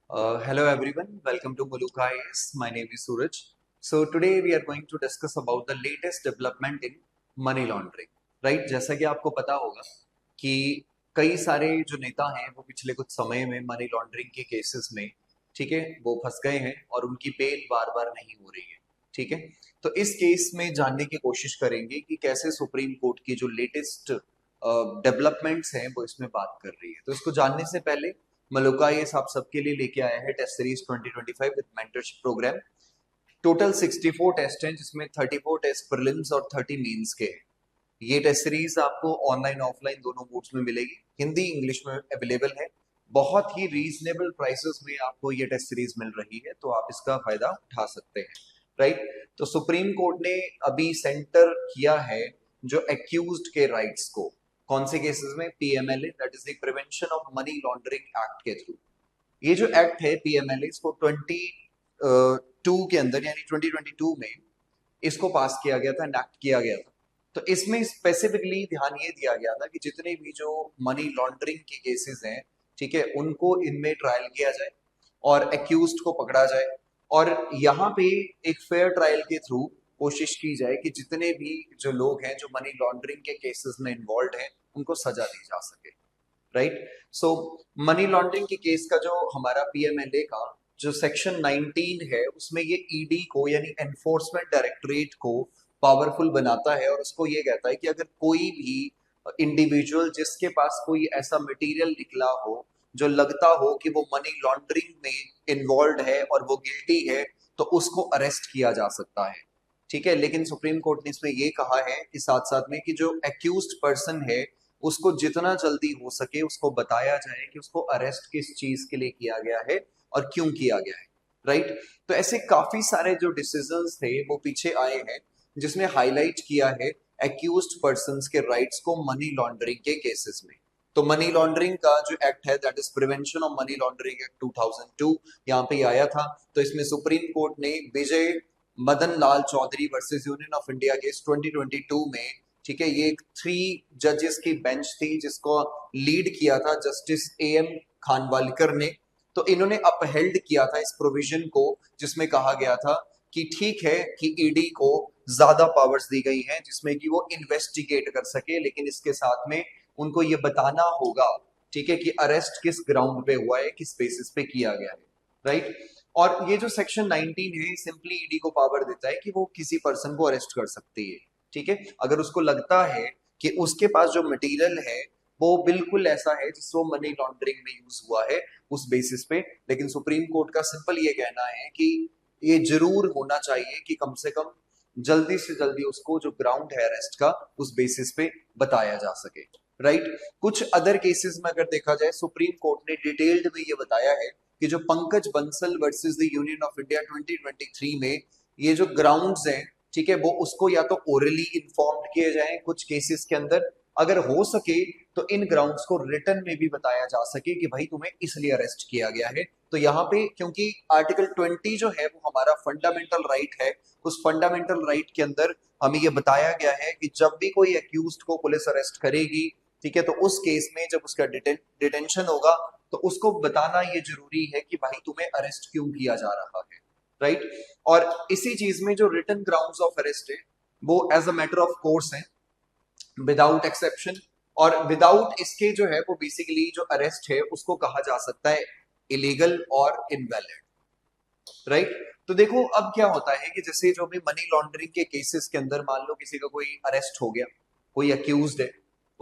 Hello everyone, welcome to Muluka IAS. My name is Suraj. So today we are going to discuss about the latest development in money laundering. Right? जैसा कि आपको पता होगा कि कई सारे जो नेता हैं वो पिछले कुछ समय में मनी लॉन्ड्रिंग के केसेस में, ठीक है, वो फंस गए हैं और उनकी बेल बार बार नहीं हो रही है। ठीक है, तो इस केस में जानने की कोशिश करेंगे कि कैसे सुप्रीम कोर्ट की जो लेटेस्ट डेवलपमेंट्स हैं वो इसमें बात कर रही है। तो इसको जानने से पहले मलुका ये आप सबके लिए लेके आया है test series 2025 with mentorship program. Total 64 test हैं जिसमें 34 टेस्ट प्रीलिम्स और 30 मेंस के हैं। ये टेस्ट सीरीज आपको ऑनलाइन ऑफलाइन दोनों मोड्स में मिलेगी, हिंदी इंग्लिश में अवेलेबल है। बहुत ही रीजनेबल प्राइसेस में आपको ये टेस्ट सीरीज मिल रही है, तो आप इसका फायदा उठा सकते हैं। राइट, तो सुप्रीम कोर्ट ने अभी सेंटर किया है जो एक्यूज्ड के राइट्स को, कौन से केसेस में? PMLA, that is the prevention of money laundering act के थ्रू। ये जो एक्ट है पीएमएलए, इसको 22 के अंदर यानी 2022 में इसको पास किया गया था, एनैक्ट किया गया था। तो इसमें स्पेसिफिकली ध्यान ये दिया गया था कि जितने भी जो मनी लॉन्ड्रिंग के केसेस हैं, ठीक है, उनको इनमें ट्रायल किया जाए और एक्यूज्ड को पकड़ा जाए, और यहाँ पे एक फेयर ट्रायल के थ्रू कोशिश की जाए कि जितने भी जो लोग हैं जो मनी लॉन्ड्रिंग के केसेस में इन्वॉल्व हैं उनको सजा दी जा सके। राइट, सो मनी लॉन्ड्रिंग के केस का जो हमारा पीएमएलए का जो सेक्शन 19 है उसमें ये ईडी को यानी एनफोर्समेंट डायरेक्टरेट को पावरफुल बनाता है, और उसको ये कहता है कि अगर कोई भी इंडिविजुअल जिसके पास कोई ऐसा मटेरियल निकला हो जो लगता हो कि वो मनी लॉन्ड्रिंग में इन्वॉल्व है और वो गिल्टी है, तो उसको अरेस्ट किया जा सकता है। ठीक है, लेकिन सुप्रीम कोर्ट ने इसमें ये कहा है कि साथ साथ में कि जो एक्यूज्ड पर्सन है उसको जितना जल्दी हो सके उसको बताया जाए कि उसको अरेस्ट किस चीज के लिए किया गया है और क्यों किया गया है। राइट, तो ऐसे काफी सारे जो डिसीजंस थे वो पीछे आए हैं जिसमें हाईलाइट किया है एक्यूज्ड पर्संस के राइट्स को मनी लॉन्ड्रिंग के केसेस में। तो मनी लॉन्ड्रिंग का जो एक्ट है that is prevention of money laundering act 2002 यहाँ पे आया था। तो इसमें सुप्रीम कोर्ट ने Vijay Madan Lal Chaudhary versus Union of India case 2022 में, ठीक है, ये एक 3 जजेस की बेंच थी जिसको लीड किया था जस्टिस एएम खानवालकर ने। तो इन्होंने अपहेल्ड किया था इस प्रोविजन को जिसमें कहा गया था कि ठीक है कि ईडी को ज्यादा पावर्स दी गई हैं जिसमें कि वो इन्वेस्टिगेट कर सके, लेकिन इसके साथ में उनको ये बताना होगा, ठीक है, कि अरेस्ट किस ग्राउंड पे हुआ है, किस बेसिस पे किया गया है। राइट, और ये जो सेक्शन 19 है सिंपली ईडी को पावर देता है कि वो किसी पर्सन को अरेस्ट कर सकती है। ठीक है, अगर उसको लगता है कि उसके पास जो मटेरियल है वो बिल्कुल ऐसा है जिसको मनी लॉन्ड्रिंग में यूज हुआ है उस बेसिस पे। लेकिन सुप्रीम कोर्ट का सिंपल ये कहना है कि ये जरूर होना चाहिए कि कम से कम जल्दी से जल्दी उसको जो ग्राउंड है अरेस्ट का उस बेसिस पे बताया जा सके। राइट, कुछ अदर केसेस में अगर देखा जाए सुप्रीम कोर्ट ने डिटेल्ड में ये बताया है कि जो Pankaj Bansal versus the union of India 2023 में ये जो ग्राउंड्स हैं, ठीक है, वो उसको या तो ओरली इन्फॉर्म्ड किए जाएं कुछ केसेस के अंदर, अगर हो सके तो इन ग्राउंड्स को रिटर्न में भी बताया जा सके कि भाई तुम्हें इसलिए अरेस्ट किया गया है। तो यहाँ पे क्योंकि आर्टिकल 20 जो है वो हमारा फंडामेंटल राइट है, उस फंडामेंटल राइट के अंदर हमें ये बताया गया है कि जब भी कोई एक्यूज्ड को पुलिस अरेस्ट करेगी, ठीक है, तो उस केस में जब उसका डिटेंशन होगा तो उसको बताना ये जरूरी है कि भाई तुम्हें अरेस्ट क्यों किया जा रहा है। राइट, और इसी चीज में जो रिटन ग्राउंड्स ऑफ अरेस्ट है वो as a matter of course है, विदाउट एक्सेप्शन, और विदाउट इसके जो है वो बेसिकली जो अरेस्ट है उसको कहा जा सकता है इलीगल और इनवैलिड। राइट, तो देखो अब क्या होता है कि जैसे जो भी मनी लॉन्ड्रिंग के केसेस के अंदर मान लो किसी का कोई अरेस्ट हो गया, कोई अक्यूज्ड है,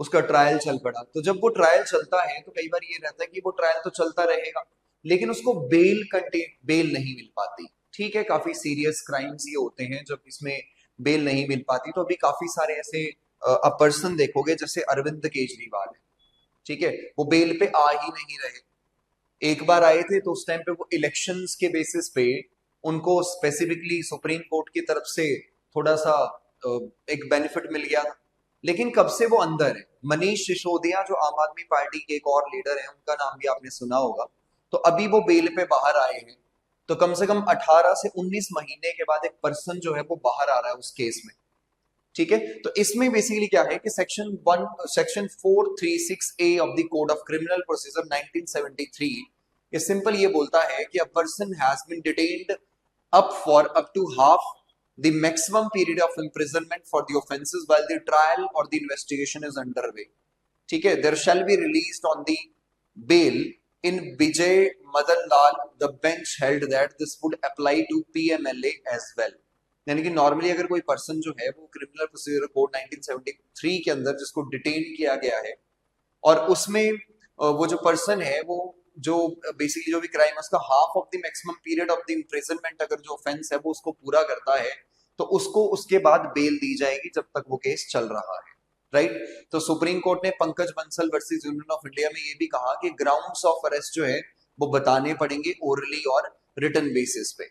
उसका ट्रायल चल पड़ा, तो जब वो ट्रायल चलता है तो कई बार ये रहता है कि वो ट्रायल तो चलता रहेगा लेकिन उसको बेल नहीं मिल पाती। ठीक है, काफी सीरियस क्राइम्स ये होते हैं जब इसमें बेल नहीं मिल पाती। तो अभी काफी सारे ऐसे पर्सन देखोगे जैसे अरविंद केजरीवाल है, ठीक है, वो बेल पे आ ही नहीं रहे। एक बार आए थे तो उस टाइम पे वो इलेक्शंस के बेसिस पे उनको स्पेसिफिकली सुप्रीम कोर्ट की तरफ से थोड़ा सा एक बेनिफिट मिल गया था, लेकिन कब से वो अंदर है। मनीष सिसोदिया जो आम आदमी पार्टी के एक और लीडर हैं, उनका नाम भी आपने सुना होगा, तो अभी वो बेल पे बाहर आए हैं। तो कम से कम 18 से 19 महीने के बाद एक पर्सन जो है वो बाहर आ रहा है उस केस में। ठीक है, तो इसमें बेसिकली क्या है कि section 436 A of the code of criminal procedure 1973 ये सिंपल ये बोलता है कि a person has been detained up to half the maximum period of imprisonment for the offences while the trial or the investigation is underway. ठीक है, there shall be released on the bail in Vijay Madan Lal. The bench held that this would apply to PMLA as well. यानी कि normally अगर कोई person जो है वो criminal procedure code 1973 के अंदर जिसको डिटेन किया गया है और उसमें वो जो पर्सन है वो जो बेसिकली जो भी क्राइम है उसका half of the maximum period of the imprisonment अगर जो ऑफेंस है वो उसको पूरा करता है तो उसको उसके बाद बेल दी जाएगी जब तक वो केस चल रहा है, राइट। तो सुप्रीम कोर्ट ने Pankaj Bansal versus Union of India में ये भी कहा कि ग्राउंड्स ऑफ अरेस्ट जो है वो बताने पड़ेंगे ओरली और रिटन बेसिस पे,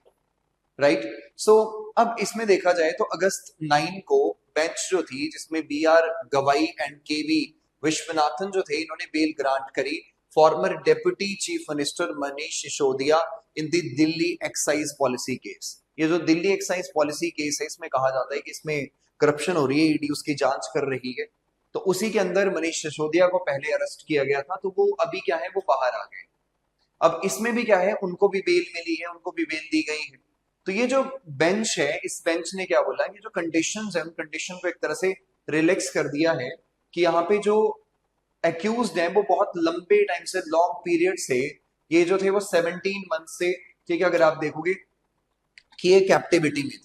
राइट। सो अब इसमें देखा जाए तो अगस्त 9 को बेंच जो थी जिसमें BR गवाई एंड KV विश्वनाथन जो थे इन्होंने बेल ग्रांट करी farmer deputy chief minister Manish Sisodia in the Delhi excise policy case. ये जो दिल्ली एक्साइज पॉलिसी केस है इसमें कहा जाता है कि इसमें करप्शन हो रही है, ईडी उसकी जांच कर रही है, तो उसी के अंदर मनीष सिसोदिया को पहले अरेस्ट किया गया था, तो वो अभी क्या है वो बाहर आ गए। अब इसमें भी क्या है उनको भी बेल मिली है, उनको भी बेल दी गई है। तो ये जो बेंच है इस बेंच ने क्या बोला कि जो कंडीशंस है उन कंडीशन को एक तरह से रिलैक्स कर दिया है कि यहाँ पे जो एक्यूज्ड हैं वो बहुत लंबे टाइम से लॉन्ग पीरियड से ये जो थे वो 17 मंथ से, ठीक है, अगर आप देखोगे कि ये कैप्टिविटी में थी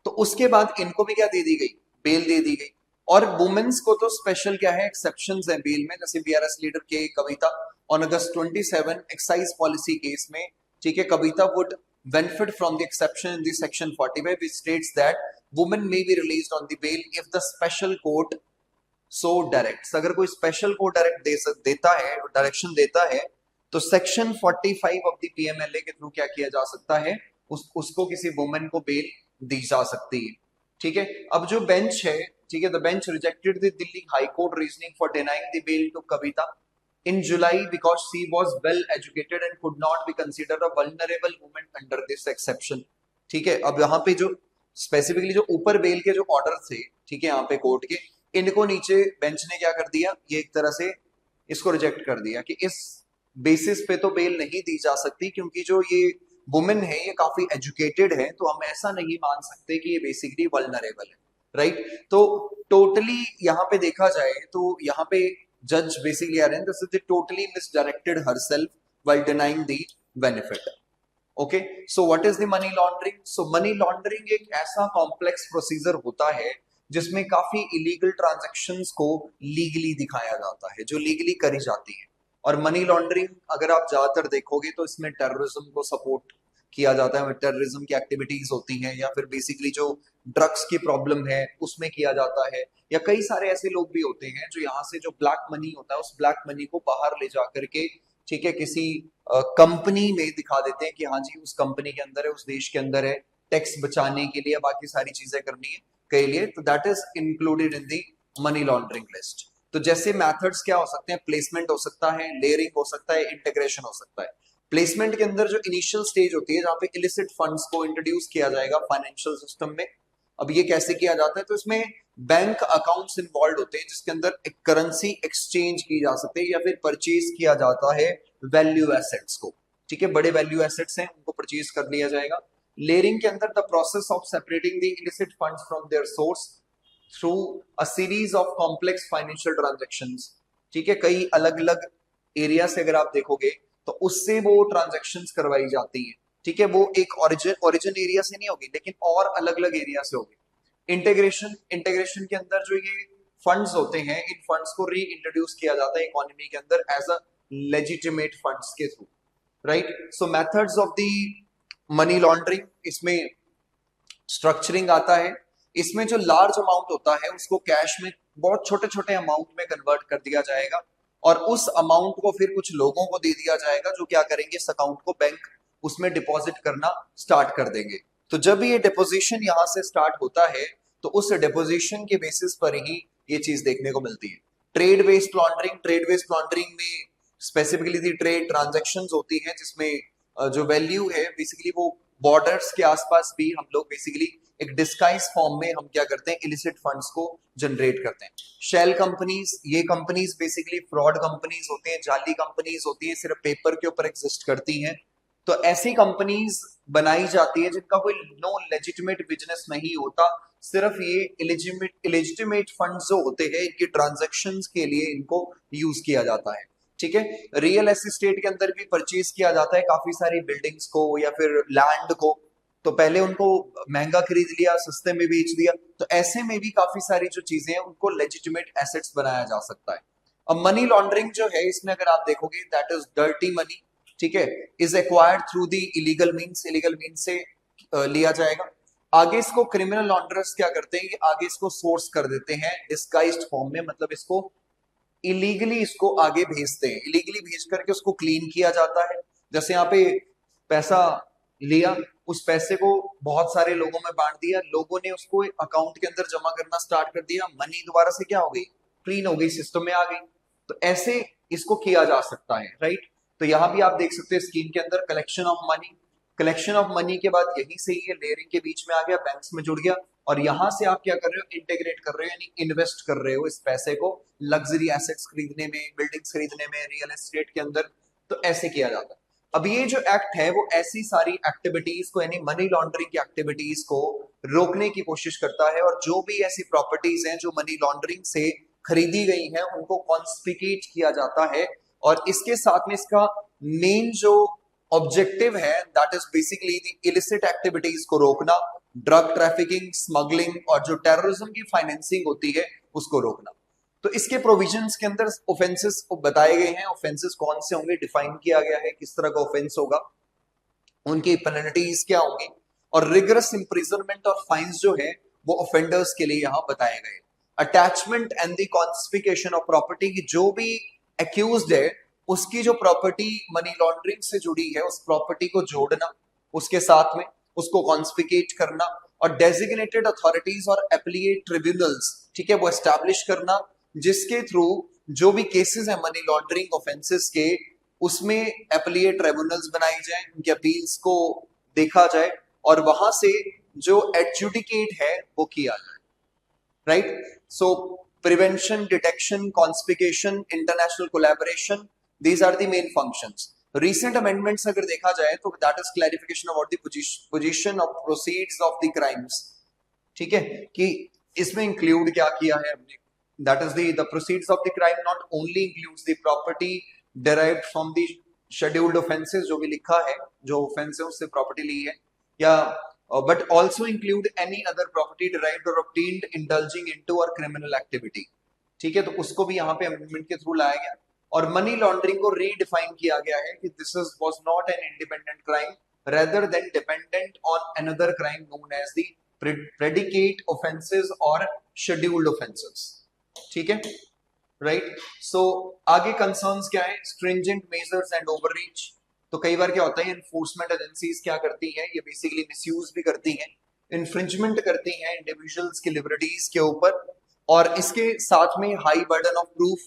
तो उसके बाद इनको भी क्या दे दी गई, बेल दे दी गई। और वुमेन्स को तो स्पेशल क्या है एक्सेप्शंस है बेल में, जैसे BRS leader K Kavitha on August 27 excise policy case में, ठीक है, Kavitha would benefit from the exception in the section 45 which states that women may be released on the bail if the special court so directs। अगर कोई special court direct देता है, direction देता है तो सेक्शन 45 ऑफ द PMLA के through क्या किया जा सकता है, उसको किसी वुमेन को बेल दी जा सकती है, ठीक है। अब जो बेंच है, ठीक है, the bench rejected the Delhi high court reasoning for denying the bail to Kavita in July because she was well educated and could not be considered a vulnerable woman under this exception। ठीक है, अब यहाँ पे जो specifically जो ऊपर bell के जो ऑर्डर थे, ठीक है, यहाँ पे कोर्ट के, इनको नीचे बेंच ने क्या कर दिया, ये एक तरह से इसको रिजेक्ट कर दिया कि इस बेसिस पे तो बेल नहीं दी जा सकती क्योंकि जो ये वुमेन है ये काफी एजुकेटेड है, तो हम ऐसा नहीं मान सकते कि ये बेसिकली वल्नरेबल है, राइट। तो टोटली यहाँ पे देखा जाए तो यहाँ पे जज बेसिकली आ रहे हैं, this is totally misdirected herself while denying the benefit. Okay, so what is the money laundering? So money laundering एक ऐसा कॉम्प्लेक्स प्रोसीजर होता है जिसमें काफी इलीगल ट्रांजैक्शंस को लीगली दिखाया जाता है, जो लीगली करी जाती है। और मनी लॉन्ड्रिंग अगर आप ज्यादातर देखोगे तो इसमें टेररिज्म को सपोर्ट किया जाता है, टेररिज्म की एक्टिविटीज होती हैं, या फिर बेसिकली जो ड्रग्स की प्रॉब्लम है उसमें किया जाता है, या कई सारे ऐसे लोग भी होते हैं जो यहाँ से जो ब्लैक मनी होता है उस ब्लैक मनी को बाहर ले जा करके, ठीक है, किसी कंपनी में दिखा देते हैं कि हाँ जी उस कंपनी के अंदर है, उस देश के अंदर है, टैक्स बचाने के लिए, बाकी सारी चीजें करनी है के लिए, तो that is included in the money laundering list. तो जैसे मेथड्स क्या हो सकते हैं, प्लेसमेंट हो सकता है, लेयरिंग हो सकता है, इंटीग्रेशन हो सकता है। प्लेसमेंट के अंदर जो इनिशियल स्टेज होती है जहाँ पे इलिसिट फंड्स को इंट्रोड्यूस किया जाएगा फाइनेंशियल सिस्टम में, अब ये कैसे किया जाता है, तो इसमें बैंक अकाउंट्स इन्वॉल्व होते हैं जिसके अंदर एक करेंसी एक्सचेंज की जा सकती है या फिर परचेज किया जाता है वैल्यू एसेट्स को, ठीक है, बड़े वैल्यू एसेट्स हैं उनको परचेज कर लिया जाएगा। लेयरिंग के अंदर the process of separating the illicit funds from their source through a series of complex financial transactions, ठीक है, कई अलग अलग एरिया से अगर आप देखोगे तो उससे वो ट्रांजैक्शंस करवाई जाती है, ठीक है, वो एक ओरिजिन एरिया से नहीं होगी लेकिन और अलग अलग एरिया से होगी। इंटीग्रेशन के अंदर जो ये फंड्स होते हैं इन फंड्स को री इंट्रोड्यूस किया जाता है इकोनॉमी के अंदर एज अ लेजिटिमेट फंड्स के through, right. So methods of the money laundering, इसमें स्ट्रक्चरिंग आता है, इसमें जो लार्ज अमाउंट होता है उसको कैश में बहुत छोटे छोटे अमाउंट में कन्वर्ट कर दिया जाएगा और उस अमाउंट को फिर कुछ लोगों को दे दिया जाएगा जो क्या करेंगे, इस अकाउंट को बैंक उसमें डिपॉजिट करना स्टार्ट कर देंगे। तो जब ये डिपोजिशन यहाँ से स्टार्ट होता है तो उस डिपोजिशन के बेसिस पर ही ये चीज देखने को मिलती है। ट्रेड बेस्ड लॉन्ड्रिंग में स्पेसिफिकली ट्रेड ट्रांजैक्शंस होती हैं जिसमें जो वैल्यू है बेसिकली वो बॉर्डर्स के आसपास भी हम लोग बेसिकली एक डिस्गाइज फॉर्म में हम क्या करते हैं, इलिसिट फंड्स को जनरेट करते हैं। शेल कंपनीज, ये कंपनीज बेसिकली फ्रॉड कंपनीज होती हैं, जाली कंपनीज होती हैं, सिर्फ पेपर के ऊपर एग्जिस्ट करती हैं। तो ऐसी कंपनीज बनाई जाती है जिनका कोई नो लेजिटिमेट बिजनेस नहीं होता, सिर्फ ये इलेजिटिमेट फंड्स जो होते हैं इनकी ट्रांजैक्शंस के लिए इनको यूज किया जाता है। ठीक है, रियल एस्टेट के अंदर भी परचेज किया जाता है काफी सारी बिल्डिंग्स को या फिर लैंड को, तो पहले उनको महंगा खरीद लिया, सस्ते में बेच दिया, तो ऐसे में भी काफी सारी जो चीजें हैं उनको लेजिटिमेट एसेट्स बनाया जा सकता है। अब मनी लॉन्ड्रिंग जो है इसमें अगर आप देखोगे दैट इज डर्टी मनी, ठीक है, is acquired through the illegal means, illegal means से लिया जाएगा। आगे इसको क्रिमिनल लॉन्ड्रर्स क्या करते हैं, आगे इसको सोर्स कर देते हैं डिस्गाइज्ड फॉर्म में, मतलब इसको इलीगली इसको आगे भेजते हैं, इलीगली भेज करके उसको क्लीन किया जाता है। जैसे यहाँ पे पैसा लिया, उस पैसे को बहुत सारे लोगों में बांट दिया, लोगों ने उसको अकाउंट के अंदर जमा करना स्टार्ट कर दिया, मनी दोबारा से क्या हो गई, क्लीन हो गई, सिस्टम में आ गई। तो ऐसे इसको किया जा सकता है, राइट। तो यहाँ भी आप देख सकते हैं स्कीम के अंदर collection of money, collection of money के बाद यहीं से ये लेयरिंग के बीच में आ गया, बैंक्स में जुड़ गया, और यहां से आप क्या कर रहे हो, इंटीग्रेट कर रहे हो, यानी इन्वेस्ट कर रहे हो इस पैसे को लग्जरी एसेट्स खरीदने में, बिल्डिंग्स खरीदने में, रियल एस्टेट के अंदर। तो ऐसे किया जाता है। अब ये जो एक्ट है वो ऐसी सारी एक्टिविटीज को, यानी मनी लॉन्ड्रिंग की एक्टिविटीज को रोकने की कोशिश करता है, और जो भी ऐसी प्रॉपर्टीज हैं जो मनी लॉन्ड्रिंग से खरीदी गई हैं उनको कॉन्स्पिकेट किया जाता है। और इसके साथ में इसका मेन जो ऑब्जेक्टिव है that is basically the illicit activities को रोकना, ड्रग ट्रैफिकिंग, स्मगलिंग, और जो टेररिज्म की फाइनेंसिंग होती है उसको रोकना। तो इसके प्रोविजंस के अंदर ऑफेंसेस बताए गए हैं, ऑफेंसेस कौन से होंगे डिफाइन किया गया है, किस तरह का ऑफेंस होगा, उनकी पेनल्टीज क्या होंगी, और रिगरस इंप्रिजनमेंट और फाइन्स जो है वो ऑफेंडर्स के लिए यहाँ बताए गए। Attachment and the confiscation of property की, जो भी एक्यूज्ड है उसकी जो प्रॉपर्टी मनी लॉन्ड्रिंग से जुड़ी है उस प्रॉपर्टी को जोड़ना, उसके साथ में उसको कॉन्स्पिकेट करना, और डेजिग्नेटेड अथॉरिटीज और एप्लीएट ट्रिब्यूनल्स, ठीक है, वो एस्टैब्लिश करना जिसके थ्रू जो भी केसेस है मनी लॉन्ड्रिंग ऑफेंसेस के, उसमें एप्लीएट ट्रिब्यूनल्स बनाई जाए, उनके अपील्स को देखा जाए, और वहां से जो एडजुडिकेट है वो किया जाए, right. So prevention, detection, confiscation, international collaboration, these are the main functions. Recent amendments अगर देखा जाए तो that is clarification about the position of proceeds of the crimes, ठीक है, कि इसमें इंक्लूड क्या किया है हमने, that is the proceeds of the crime not only includes the property derived from the scheduled offences, जो भी लिखा है, जो ऑफेंस है उससे प्रॉपर्टी ली है, या but also include any other property derived और obtained indulging into और क्रिमिनल एक्टिविटी, ठीक है, तो उसको भी यहाँ पे अमेंडमेंट के थ्रू लाया गया। और मनी लॉन्ड्रिंग को रीडिफाइन किया गया है कि this is was not an independent crime rather than dependent on another crime known as the predicate offences और शेड्यूल्ड ऑफेंसेस, ठीक है, राइट। सो आगे कंसर्न्स क्या है, स्ट्रिंजेंट मेजर्स एंड ओवररीच। तो कई बार क्या होता है, एनफोर्समेंट एजेंसीज क्या करती हैं, ये बेसिकली मिसयूज भी करती हैं, इन्फ्रिंजमेंट करती हैं इंडिविजुअल्स की लिबर्टीज के ऊपर, और इसके साथ में हाई बर्डन ऑफ प्रूफ।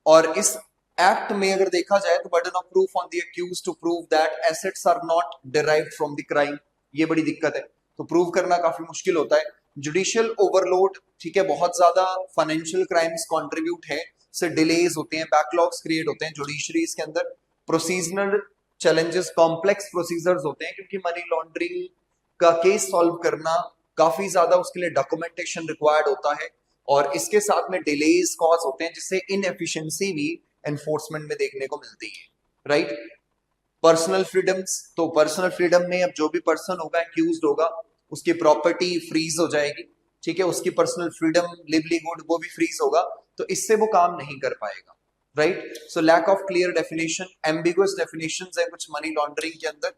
और इस एक्ट में अगर देखा जाए तो burden of proof on the accused to prove that assets are not derived from the crime, ये बड़ी दिक्कत है, तो प्रूव करना काफी मुश्किल होता है। जुडिशियल ओवरलोड, ठीक है, बहुत ज्यादा फाइनेंशियल क्राइम्स कंट्रीब्यूट है, से डिलेज होते हैं, बैकलॉग्स क्रिएट होते हैं जुडिशरीज के अंदर, प्रोसीजरल चैलेंजेस, कॉम्प्लेक्स प्रोसीजर्स होते हैं, क्योंकि मनी लॉन्ड्रिंग का केस सॉल्व करना काफी ज्यादा उसके लिए डॉक्यूमेंटेशन रिक्वायर्ड होता है, और इसके साथ में डिलेज कॉज होते हैं जिससे इनएफिशिएंसी भी एनफोर्समेंट में देखने को मिलती है, राइट। पर्सनल फ्रीडम्स, तो पर्सनल फ्रीडम में अब जो भी पर्सन होगा एक्यूज्ड होगा उसकी प्रॉपर्टी फ्रीज हो जाएगी, ठीक है, उसकी पर्सनल फ्रीडम, लिवलीहुड वो भी फ्रीज होगा, तो इससे वो काम नहीं कर पाएगा, right. So lack of clear definition, ambiguous definitions है कुछ मनी लॉन्ड्रिंग के अंदर,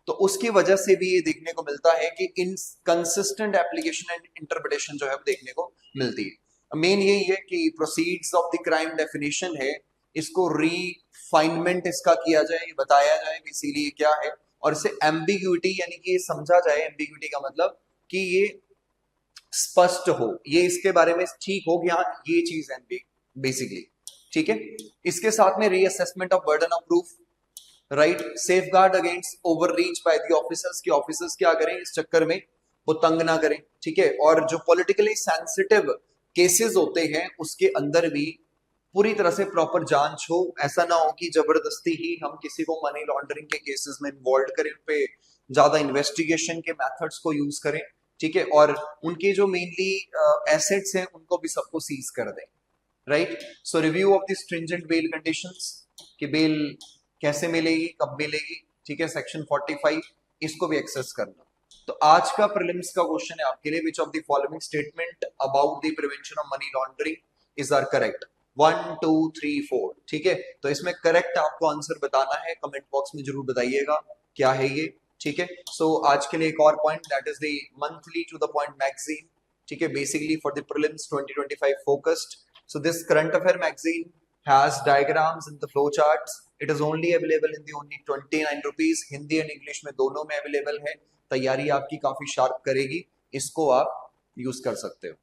तो उसकी वजह से भी ये देखने को मिलता है कि इनकंसिस्टेंट एप्लीकेशन एंड इंटरप्रिटेशन जो है वो देखने को मिलती है। मेन यही है कि proceeds of the crime definition है, इसको रिफाइनमेंट इसका किया जाए, बताया जाए इसीलिए क्या है, और इसे एम्बिग्यूटी, यानी कि ये समझा जाए, एम्बिग्यूटी का मतलब कि ये स्पष्ट हो, ये इसके बारे में ठीक हो कि हाँ ये चीज है बेसिकली, ठीक है। इसके साथ में reassessment of burden of proof, right, safe guard against over reach by the officers, की ऑफिसर्स क्या करें इस चक्कर में वो तंग ना करें, ठीक है। और जो पॉलिटिकली सेंसिटिव केसेस होते हैं उसके अंदर भी पूरी तरह से प्रॉपर जांच हो। ऐसा ना हो कि जबरदस्ती ही हम किसी को मनी लॉन्ड्रिंग के केसेस में इन्वॉल्व करें, उन पे ज्यादा इन्वेस्टिगेशन के मेथड्स को यूज करें, ठीक है। और उनके जो मेनली एसेट्स हैं उनको भी सबको सीज कर दें, right. So review of the stringent bail conditions, कि बेल कैसे मिलेगी, कब मिलेगी, ठीक है, सेक्शन 45, इसको भी एक्सेस करना। तो आज का प्रीलिम्स का क्वेश्चन है आपके लिए, which of the following statement about the prevention of money laundering is are correct, 1 2 3 4, ठीक है। तो इसमें करेक्ट आपको आंसर बताना है, कमेंट बॉक्स में जरूर बताइएगा क्या है ये, ठीक है। सो आज के लिए एक और point, that is the monthly to the point magazine, ठीक है, basically for the prelims 2025 focused. So this current affair magazine has diagrams and the flow charts. It is only available in the only 29 rupees. Hindi and English में दोनों में available है। तैयारी आपकी काफी sharp करेगी, इसको आप यूज कर सकते हो।